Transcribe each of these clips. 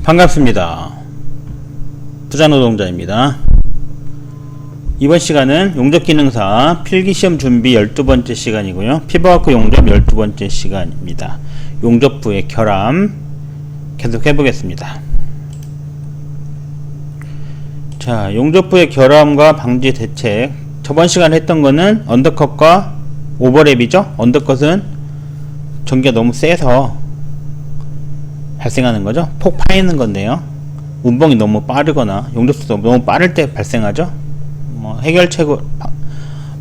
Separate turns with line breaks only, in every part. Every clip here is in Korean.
반갑습니다. 부자노동자입니다. 이번 시간은 용접기능사 필기시험 준비 12번째 시간이고요. 피부와크 용접 12번째 시간입니다. 용접부의 결함 계속 해보겠습니다. 자, 용접부의 결함과 방지 대책. 저번 시간에 했던 거는 언더컷과 오버랩이죠. 언더컷은 전기가 너무 세서 발생하는 거죠. 폭 파이는 건데요. 운봉이 너무 빠르거나 용접수도 너무 빠를 때 발생하죠. 해결책으로,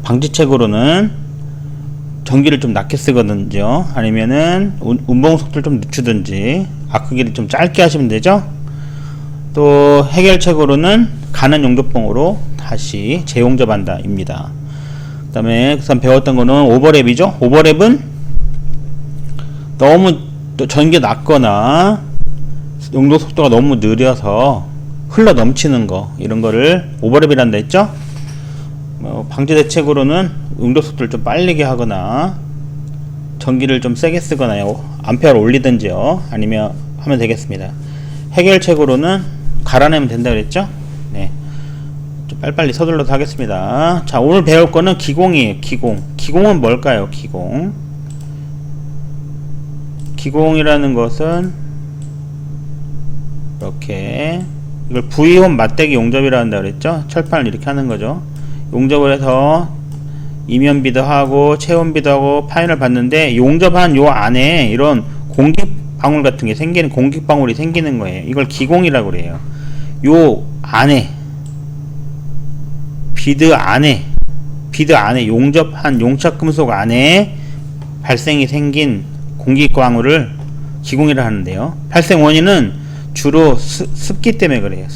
방지책으로는 전기를 좀 낮게 쓰거든요. 아니면은 운봉 속도를 좀 늦추든지 아크기를 좀 짧게 하시면 되죠. 또 해결책으로는 가는 용접봉으로 다시 재용접한다 입니다. 그 다음에 배웠던 거는 오버랩이죠. 오버랩은 너무 전기가 낮거나 용접 속도가 너무 느려서 흘러 넘치는 거, 이런 거를 오버랩이란다 했죠. 방지 대책으로는 용접 속도를 좀 빠르게 하거나 전기를 좀 세게 쓰거나요, 암페어를 올리든지요, 아니면 하면 되겠습니다. 해결책으로는 갈아내면 된다 그랬죠. 네, 좀 빨리빨리 서둘러서 하겠습니다. 자, 오늘 배울 거는 기공이에요. 기공은 뭘까요? 기공이라는 것은 이렇게, 이걸 V홈 맞대기 용접이라 한다 그랬죠. 철판을 이렇게 하는 거죠. 용접을 해서 이면비도 하고 체온비도 하고 파인을 받는데, 용접한 요 안에 이런 공기방울 같은 게 생기는, 공기방울이 생기는 거예요. 이걸 기공이라고 그래요. 요 안에, 비드 안에 용접한 용착금속 안에 발생이 생긴 공기방울을 기공이라 하는데요. 발생 원인은 주로 습기 때문에 그래요.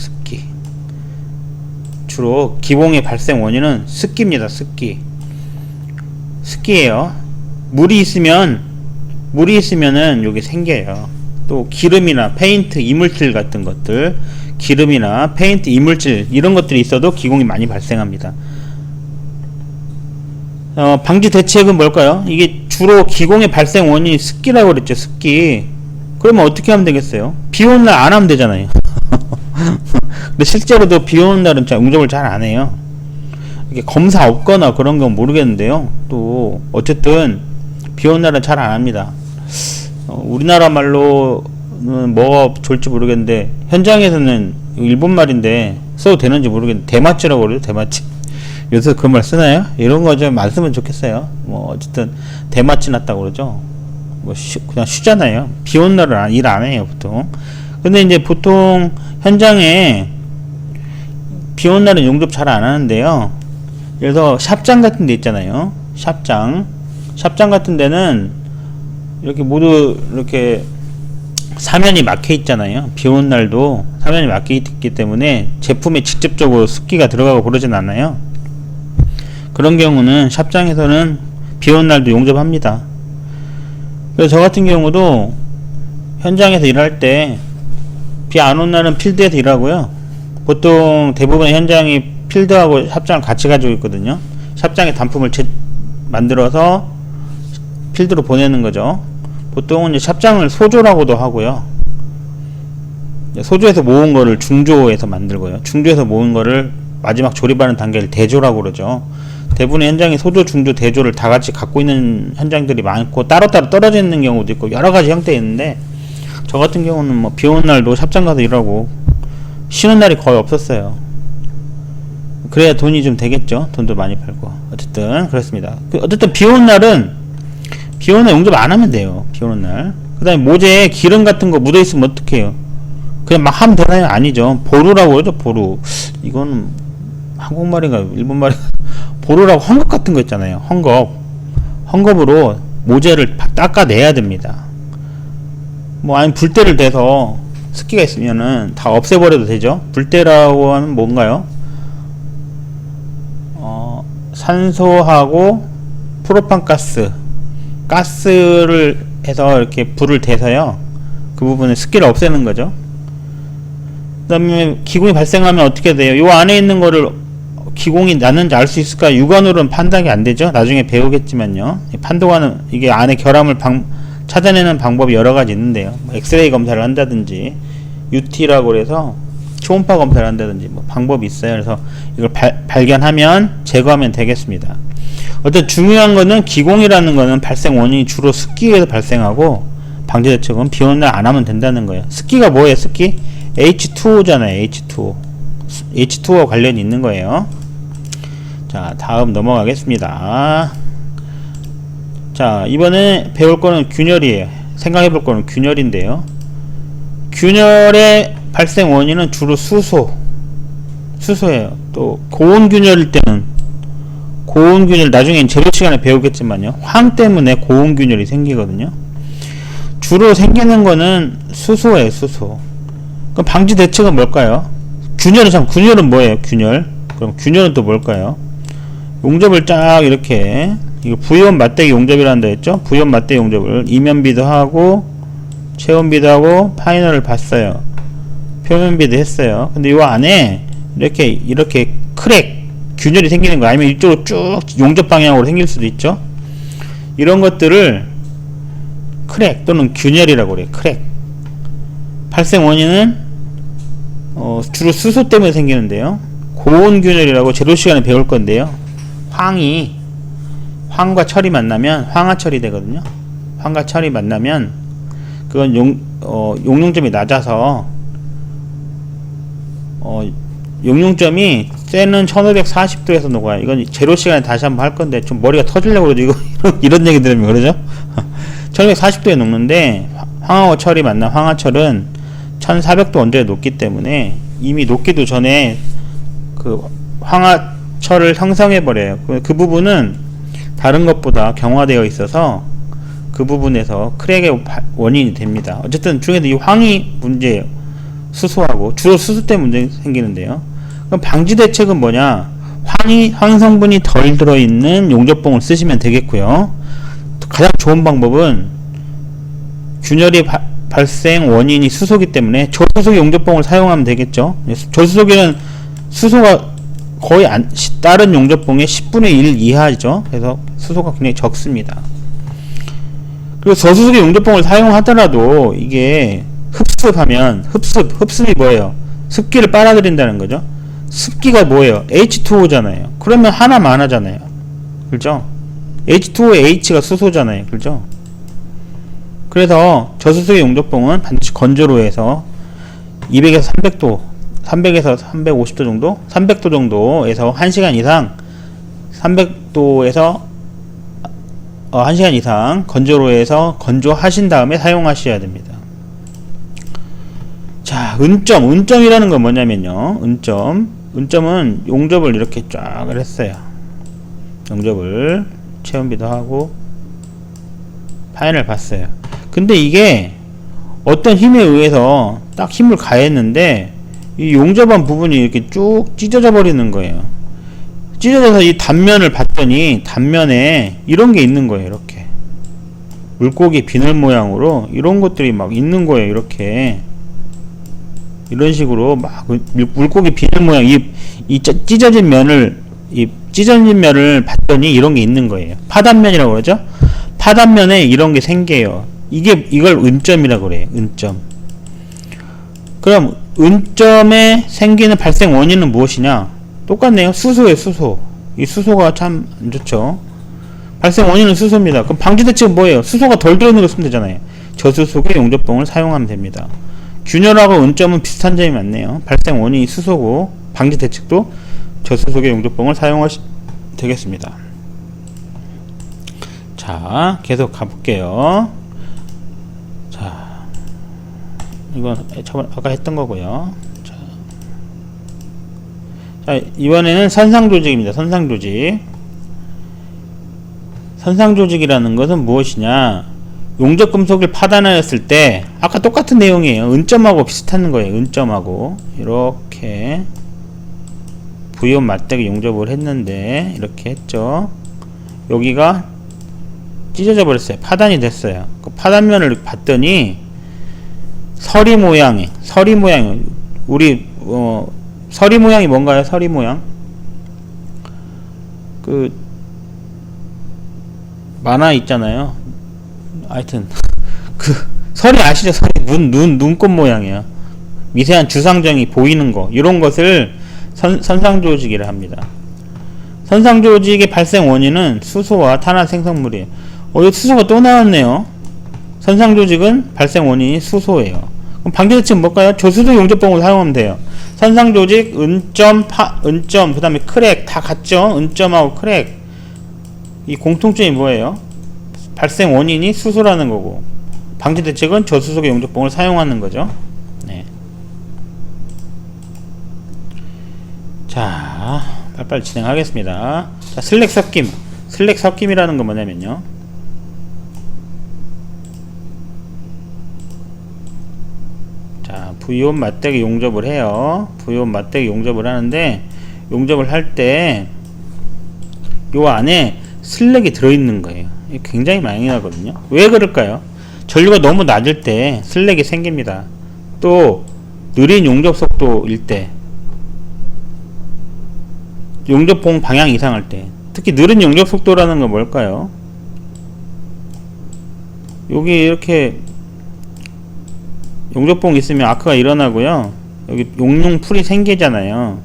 주로 기공의 발생 원인은 습기입니다. 습기예요. 물이 있으면은 요게 생겨요. 또 기름이나 페인트, 이물질 같은 것들, 기름이나 페인트, 이물질 이런 것들이 있어도 기공이 많이 발생합니다. 방지 대책은 뭘까요? 이게 주로 기공의 발생 원인이 습기라고 그랬죠. 습기. 그러면 어떻게 하면 되겠어요? 비 오는 날 안 하면 되잖아요. 근데 실제로도 비 오는 날은 용접을 잘 안 해요. 이게 검사 없거나 그런 건 모르겠는데요. 또 어쨌든 비 오는 날은 잘 안 합니다. 우리나라 말로는 뭐가 좋을지 모르겠는데, 현장에서는 일본 말인데 써도 되는지 모르겠는데 대마찌라고 그래요. 대마찌. 요새 그 말 쓰나요? 이런 거 좀 안 쓰면 좋겠어요. 어쨌든 대마찌 났다고 그러죠. 그냥 쉬잖아요. 비 오는 날은 일 안 해요, 보통. 근데 이제 보통 현장에 비 오는 날은 용접 잘 안 하는데요. 그래서 샵장 같은 데 있잖아요. 샵장 같은 데는 이렇게 모두 이렇게 사면이 막혀 있잖아요. 비 오는 날도 사면이 막혀 있기 때문에 제품에 직접적으로 습기가 들어가고 그러진 않아요. 그런 경우는 샵장에서는 비 오는 날도 용접합니다. 그래서 저 같은 경우도 현장에서 일할 때 비 안 오는 날은 필드에서 일하고요. 보통 대부분의 현장이 필드하고 샵장을 같이 가지고 있거든요. 샵장에 단품을 만들어서 필드로 보내는 거죠. 보통은 이제 샵장을 소조라고도 하고요. 소조에서 모은 거를 중조에서 만들고요. 중조에서 모은 거를 마지막 조립하는 단계를 대조라고 그러죠. 대부분의 현장이 소조, 중조, 대조를 다 같이 갖고 있는 현장들이 많고, 따로따로 떨어져 있는 경우도 있고 여러 가지 형태 있는데, 저 같은 경우는 비 오는 날도 샵장 가서 일하고 쉬는 날이 거의 없었어요. 그래야 돈이 좀 되겠죠. 돈도 많이 팔고. 어쨌든 그렇습니다. 어쨌든 비 오는 날은 용접 안 하면 돼요. 비 오는 날. 그 다음에 모재에 기름 같은 거 묻어 있으면 어떡해요? 그냥 막 하면 되나요? 아니죠. 보루라고 그러죠. 보루. 이거는 한국말인가 일본말인가? 보루라고 헝겊 같은 거 있잖아요. 헝겊으로 모재를 닦아내야 됩니다. 아니면 불대를 대서 습기가 있으면은 다 없애버려도 되죠. 불대라고 하면 뭔가요? 산소하고 프로판 가스를 해서 이렇게 불을 대서요, 그 부분에 습기를 없애는 거죠. 그 다음에 기공이 발생하면 어떻게 돼요? 요 안에 있는 거를 기공이 났는지 알 수 있을까? 육안으로는 판단이 안 되죠. 나중에 배우겠지만요. 판도가는 이게 안에 결함을 찾아내는 방법이 여러 가지 있는데요. 엑스레이 검사를 한다든지 UT라고 그래서 초음파 검사를 한다든지 뭐 방법이 있어요. 그래서 이걸 발견하면 제거하면 되겠습니다. 어떤 중요한 거는 기공이라는 거는 발생 원인이 주로 습기에서 발생하고 방제 대책은 비 오는 날 안 하면 된다는 거예요. 습기가 뭐예요? 습기? H2O잖아요. H2O. H2O 관련이 있는 거예요. 자, 다음 넘어가겠습니다. 자, 이번에 배울 거는 균열이에요. 생각해 볼 거는 균열인데요. 균열의 발생 원인은 주로 수소예요. 또 고온균열일 때는 고온균열, 나중에 제로 시간에 배우겠지만요, 황 때문에 고온균열이 생기거든요. 주로 생기는 거는 수소예요. 수소. 그럼 방지 대책은 뭘까요? 균열은 뭐예요? 균열. 그럼 균열은 또 뭘까요? 용접을 쫙 이렇게, 이거 부위원 맞대기 용접이란다 했죠? 부위원 맞대기 용접을 이면비도 하고 체온비도 하고 파이널을 봤어요. 표면비도 했어요. 근데 이 안에 이렇게 크랙, 균열이 생기는 거, 아니면 이쪽으로 쭉 용접 방향으로 생길 수도 있죠. 이런 것들을 크랙 또는 균열이라고 그래요. 크랙. 발생 원인은 주로 수소 때문에 생기는데요. 고온균열이라고 제로 시간에 배울 건데요. 황과 철이 만나면 황화철이 되거든요. 황과 철이 만나면 그건 용융점이 낮아서 용융점이 쇠는 1540도에서 녹아요. 이건 제로 시간에 다시 한번 할 건데 좀 머리가 터지려고 그러죠. 이거 이런 얘기 들으면 그러죠. 1540도에 녹는데 황하고 철이 만난 황화철은 1400도 온도에 녹기 때문에 이미 녹기도 전에 그 황화철을 형성해 버려요. 그 부분은 다른 것보다 경화되어 있어서 그 부분에서 크랙의 원인이 됩니다. 어쨌든 중에도 이 황이 문제예요. 수소하고 주로 수소 때문에 문제 생기는데요. 그럼 방지 대책은 뭐냐? 황 성분이 덜 들어있는 용접봉을 쓰시면 되겠고요. 가장 좋은 방법은 균열이 발생 원인이 수소기 때문에 저수소 용접봉을 사용하면 되겠죠. 저수소기는 수소가 거의 다른 용접봉의 10분의 1 이하죠. 그래서 수소가 굉장히 적습니다. 그리고 저수소기 용접봉을 사용하더라도 이게 흡습이 뭐예요? 습기를 빨아들인다는 거죠. 습기가 뭐예요? H2O잖아요. 그러면 하나만 하잖아요. 그렇죠? H2O의 H가 수소잖아요. 그렇죠? 그래서 저수소의 용접봉은 반드시 건조로 해서 200에서 300에서 350도 정도? 300도 정도에서 1시간 이상 300도에서 1시간 이상 건조로 해서 건조하신 다음에 사용하셔야 됩니다. 자, 은점이라는 건 뭐냐면요. 은점은 용접을 이렇게 쫙 했어요. 용접을 체온비도 하고 파인을 봤어요. 근데 이게 어떤 힘에 의해서 딱 힘을 가했는데 이 용접한 부분이 이렇게 쭉 찢어져 버리는 거예요. 찢어져서 이 단면을 봤더니 단면에 이런 게 있는 거예요. 이렇게 물고기 비늘 모양으로 이런 것들이 막 있는 거예요. 이렇게 이런 식으로 막 물고기 비늘 모양 이 찢어진 면을 봤더니 이런 게 있는 거예요. 파단면이라고 그러죠. 파단면에 이런 게 생겨요. 이걸 은점이라고 그래요. 은점. 그럼 은점에 생기는 발생 원인은 무엇이냐? 똑같네요. 수소예요. 수소. 이 수소가 참 안 좋죠. 발생 원인은 수소입니다. 그럼 방지 대책은 뭐예요? 수소가 덜 들어있는 거 쓰면 되잖아요. 저수소의 용접봉을 사용하면 됩니다. 균열하고 은점은 비슷한 점이 많네요. 발생 원인이 수소고 방지 대책도 저수소의 용접봉을 사용하시면 되겠습니다. 자, 계속 가볼게요. 자, 이건 아까 했던 거고요. 자, 이번에는 선상조직입니다. 선상조직이라는 것은 무엇이냐? 용접금속을 파단하였을 때 아까 똑같은 내용이에요. 은점하고 비슷한 거예요. 은점하고 이렇게 부위원 맞대기 용접을 했는데 이렇게 했죠. 여기가 찢어져 버렸어요. 파단이 됐어요. 그 파단면을 봤더니 서리 모양이 우리 서리 모양이 뭔가요? 서리 모양 그 만화 있잖아요. 하여튼 그 서리 아시죠? 서리 눈꽃 모양이야. 미세한 주상정이 보이는 거, 이런 것을 선상조직이라 합니다. 선상조직의 발생 원인은 수소와 탄화 생성물이에요. 여기 수소가 또 나왔네요. 선상조직은 발생 원인이 수소예요. 그럼 방지대책은 뭘까요? 저수소 용접봉을 사용하면 돼요. 선상조직, 은점, 그 다음에 크랙 다 같죠? 은점하고 크랙. 이 공통점이 뭐예요? 발생 원인이 수소라는 거고, 방지대책은 저수소 용접봉을 사용하는 거죠. 네. 자, 빨리빨리 진행하겠습니다. 자, 슬랙 섞임. 슬랙 섞임이라는 건 뭐냐면요, 자, V온 맞대기 용접을 해요. V온 맞대기 용접을 하는데, 용접을 할 때 요 안에 슬랙이 들어있는 거예요. 굉장히 많이 나거든요. 왜 그럴까요? 전류가 너무 낮을 때 슬랙이 생깁니다. 또 느린 용접 속도일 때, 용접봉 방향 이상할 때, 특히 느린 용접 속도라는 건 뭘까요? 여기 이렇게 용접봉 있으면 아크가 일어나고요, 여기 용융풀이 생기잖아요.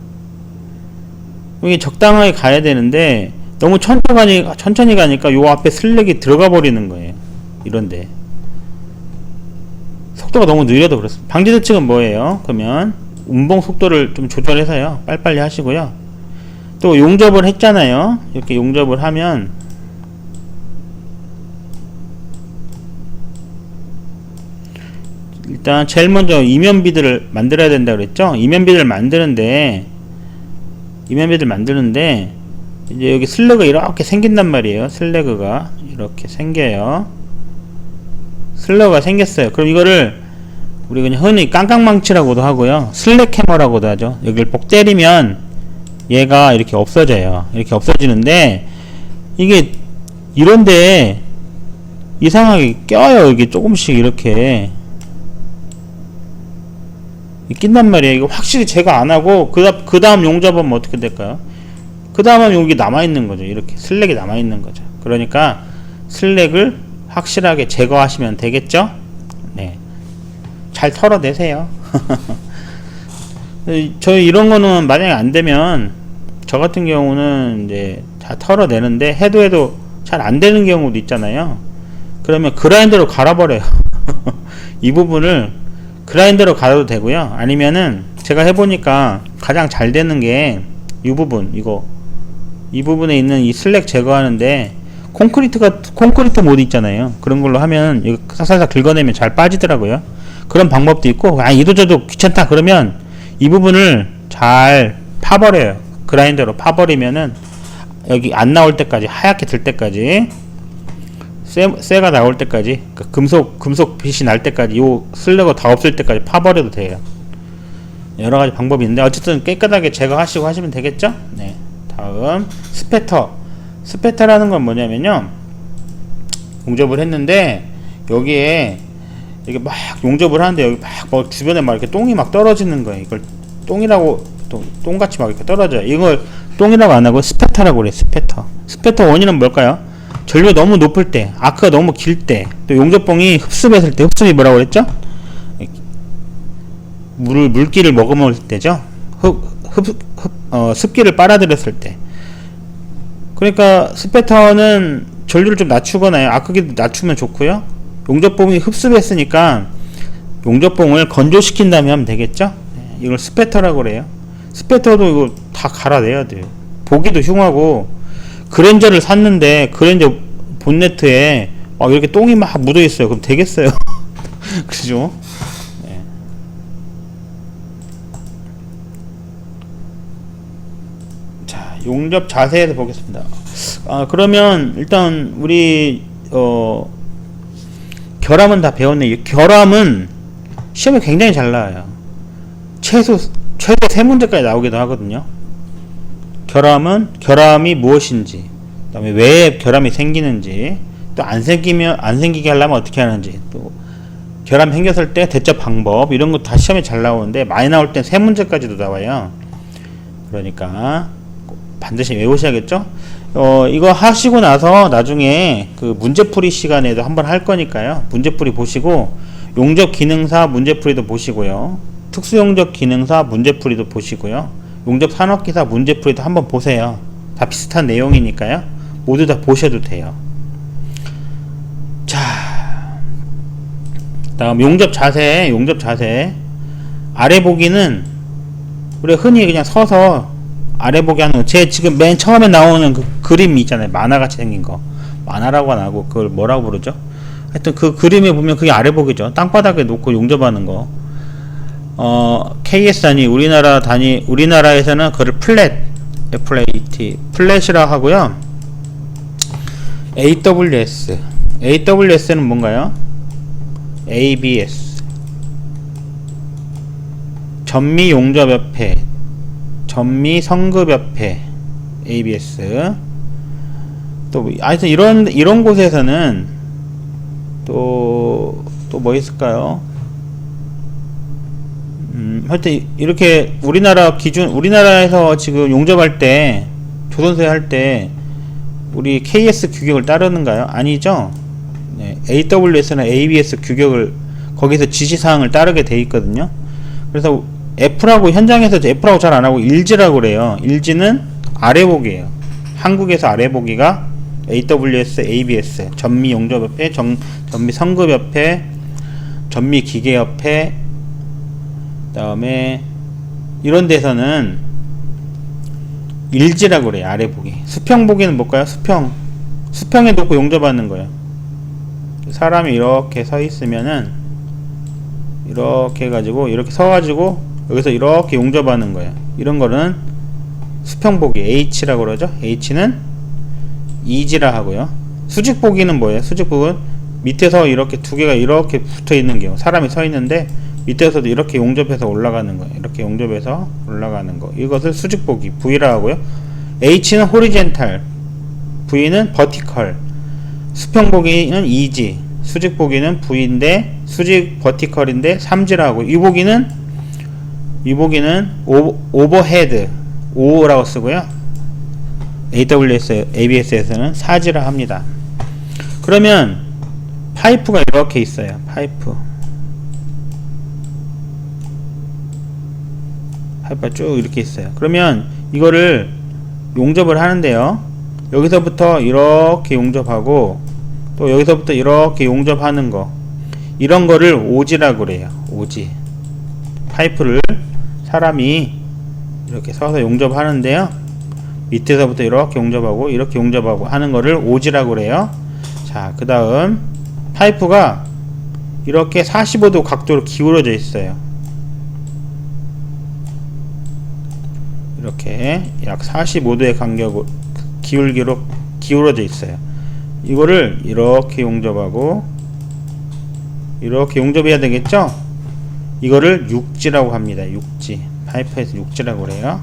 여기 적당하게 가야 되는데 너무 천천히 가니까 요 앞에 슬랙이 들어가 버리는 거예요. 이런데 속도가 너무 느려도 그렇습니다. 방지 대책은 뭐예요? 그러면 운봉 속도를 좀 조절해서요, 빨리빨리 하시고요. 또 용접을 했잖아요. 이렇게 용접을 하면 일단 제일 먼저 이면비들을 만들어야 된다 그랬죠. 이면비들 만드는데 이제 여기 슬래그가 이렇게 생긴단 말이에요. 슬래그가 이렇게 생겨요. 슬래그가 생겼어요. 그럼 이거를 우리 그냥 흔히 깡깡망치라고도 하고요, 슬랙 해머라고도 하죠. 여기를 꼭 때리면 얘가 이렇게 없어져요. 이렇게 없어지는데, 이게 이런데 이상하게 껴요. 이게 조금씩 이렇게 낀단 말이에요. 이거 확실히 제가 안 하고 그 다음 용접하면 어떻게 될까요? 그 다음은 여기 남아있는 거죠. 이렇게 슬랙이 남아있는 거죠. 그러니까 슬랙을 확실하게 제거하시면 되겠죠? 네. 잘 털어내세요. 저희 이런 거는 만약에 안 되면, 저 같은 경우는 이제 다 털어내는데, 해도 잘 안 되는 경우도 있잖아요. 그러면 그라인더로 갈아버려요. 이 부분을 그라인더로 갈아도 되고요. 아니면은 제가 해보니까 가장 잘 되는 게 이 부분, 이 부분에 있는 이 슬랙 제거하는데, 콘크리트 모드 있잖아요. 그런 걸로 하면 이거 살살 긁어내면 잘 빠지더라고요. 그런 방법도 있고, 이도저도 귀찮다 그러면 이 부분을 잘 파버려요. 그라인더로 파버리면은 여기 안 나올 때까지, 하얗게 들 때까지, 쇠가 나올 때까지, 금속 빛이 날 때까지, 요 슬래그 다 없을 때까지 파버려도 돼요. 여러가지 방법이 있는데, 어쨌든 깨끗하게 제거하시고 하시면 되겠죠? 네. 다음 스페터라는 건 뭐냐면요, 용접을 했는데 여기에 이게 막 용접을 하는데, 여기 막 주변에 막 이렇게 똥이 막 떨어지는 거예요. 이걸 똥이라고, 똥같이 막 이렇게 떨어져요. 이걸 똥이라고 안 하고 스페터라고 그래요. 스페터 원인은 뭘까요? 전류가 너무 높을 때, 아크가 너무 길 때, 또 용접봉이 흡습했을 때, 흡습이 뭐라고 그랬죠? 물기를 머금을 때죠. 습기를 빨아들였을 때. 그러니까 스페터는 전류를 좀 낮추거나 아크기도 낮추면 좋고요. 용접봉이 흡습했으니까 용접봉을 건조시킨 다음에 하면 되겠죠. 네, 이걸 스페터라고 그래요. 스페터도 이거 다 갈아내야 돼요. 보기도 흉하고, 그랜저를 샀는데 그랜저 본네트에 막 이렇게 똥이 막 묻어 있어요. 그럼 되겠어요? 그죠? 네. 자, 용접 자세에서 보겠습니다. 그러면 일단 우리 결함은 다 배웠네. 결함은 시험에 굉장히 잘 나와요. 최대 3문제까지 나오기도 하거든요. 결함이 무엇인지, 그 다음에 왜 결함이 생기는지, 또 안 생기게 하려면 어떻게 하는지, 또 결함 생겼을 때 대처 방법, 이런 거 다 시험에 잘 나오는데, 많이 나올 땐 3문제까지도 나와요. 그러니까 반드시 외우셔야겠죠? 이거 하시고 나서 나중에 그 문제풀이 시간에도 한번 할 거니까요. 문제풀이 보시고, 용접 기능사 문제풀이도 보시고요. 특수용접 기능사 문제풀이도 보시고요. 용접 산업기사 문제풀이도 한번 보세요. 다 비슷한 내용이니까요. 모두 다 보셔도 돼요. 자, 다음 용접 자세. 아래 보기는 우리가 흔히 그냥 서서 아래 보기 하는 거. 제 지금 맨 처음에 나오는 그 그림 있잖아요. 만화같이 생긴 거. 만화라고 안 하고 그걸 뭐라고 부르죠? 하여튼 그 그림에 보면 그게 아래 보기죠. 땅바닥에 놓고 용접하는 거. KS 단위, 우리나라에서는 그걸 플랫, FLAT, 플랫이라 하고요. AWS는 뭔가요? ABS, 전미용접협회, 전미성급협회, ABS. 또 하여튼 이런 곳에서는 또 뭐 있을까요? 하여튼 이렇게 우리나라에서 지금 용접할 때, 조선소에 할 때 우리 KS 규격을 따르는가요? 아니죠. 네, AWS나 ABS 규격을 거기서 지시사항을 따르게 돼 있거든요. 그래서 현장에서 F라고 잘 안 하고 일지라고 그래요. 일지는 아래보기예요. 한국에서 아래보기가 AWS, ABS, 전미용접협회, 전미성급협회, 전미기계협회, 그 다음에 이런 데서는 일지라고 그래요. 아래보기. 수평보기는 뭘까요? 수평에 놓고 용접하는 거예요. 사람이 이렇게 서 있으면은 이렇게 해가지고 이렇게 서가지고 여기서 이렇게 용접하는 거예요. 이런 거는 수평보기 H라고 그러죠. H는 이지라 하고요. 수직보기는 뭐예요? 수직보기는 밑에서 이렇게 두 개가 이렇게 붙어 있는 경우, 사람이 서 있는데 밑에서도 이렇게 용접해서 올라가는 거예요. 이렇게 용접해서 올라가는 거. 이것을 수직보기 V라 하고요. H는 호리젠탈, V는 버티컬. 수평보기는 이지, 수직보기는 V인데 수직 버티컬인데 3지라 하고, 이 보기는 오버헤드, O라고 쓰고요. AWS, ABS에서는 4지라 합니다. 그러면 파이프가 이렇게 있어요. 파이프가 쭉 이렇게 있어요. 그러면 이거를 용접을 하는데요. 여기서부터 이렇게 용접하고 또 여기서부터 이렇게 용접하는 거, 이런 거를 오지라고 그래요. 오지. 파이프를 사람이 이렇게 서서 용접하는데요. 밑에서부터 이렇게 용접하고 이렇게 용접하고 하는 거를 오지라고 그래요. 자, 그 다음 파이프가 이렇게 45도 각도로 기울어져 있어요. 이렇게 약 45도의 간격으로 기울기로 기울어져 있어요. 이거를 이렇게 용접하고 이렇게 용접해야 되겠죠? 이거를 육지라고 합니다. 육지. 파이프에서 육지라고 그래요.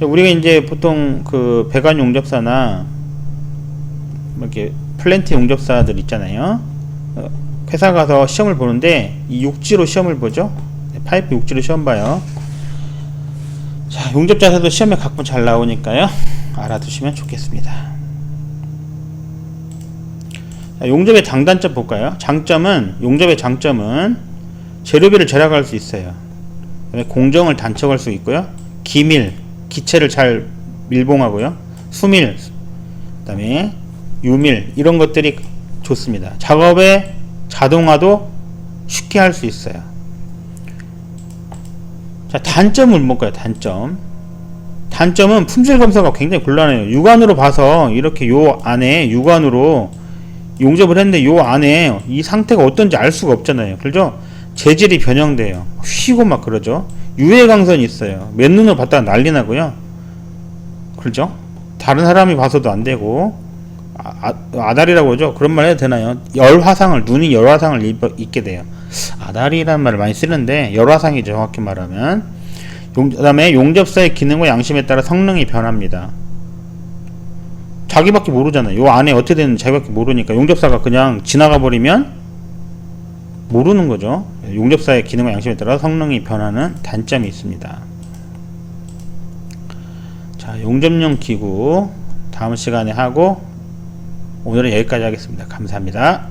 우리가 이제 보통 그 배관 용접사나 이렇게 플랜트 용접사들 있잖아요. 회사 가서 시험을 보는데 이 육지로 시험을 보죠. 파이프 육지로 시험 봐요. 자, 용접 자세도 시험에 가끔 잘 나오니까요. 알아두시면 좋겠습니다. 자, 용접의 장단점 볼까요? 용접의 장점은 재료비를 절약할 수 있어요. 공정을 단축할 수 있고요. 기체를 잘 밀봉하고요. 수밀, 그 다음에 유밀, 이런 것들이 좋습니다. 작업의 자동화도 쉽게 할 수 있어요. 자, 단점은 뭘까요? 단점은 품질 검사가 굉장히 곤란해요. 육안으로 봐서 이렇게 요 안에 육안으로 용접을 했는데 요 안에 이 상태가 어떤지 알 수가 없잖아요. 그렇죠? 재질이 변형돼요. 휘고 막 그러죠. 유해 강선이 있어요. 맨눈으로 봤다가 난리 나고요. 그렇죠? 다른 사람이 봐서도 안 되고, 아다리라고 그러죠? 그런 말 해도 되나요? 눈이 열화상을 입게 돼요. 아다리라는 말을 많이 쓰는데 열화상이죠, 정확히 말하면. 그 다음에 용접사의 기능과 양심에 따라 성능이 변합니다. 자기밖에 모르잖아요. 요 안에 어떻게 되는지 자기밖에 모르니까 용접사가 그냥 지나가 버리면 모르는 거죠. 용접사의 기능과 양심에 따라 성능이 변하는 단점이 있습니다. 자, 용접용 기구 다음 시간에 하고 오늘은 여기까지 하겠습니다. 감사합니다.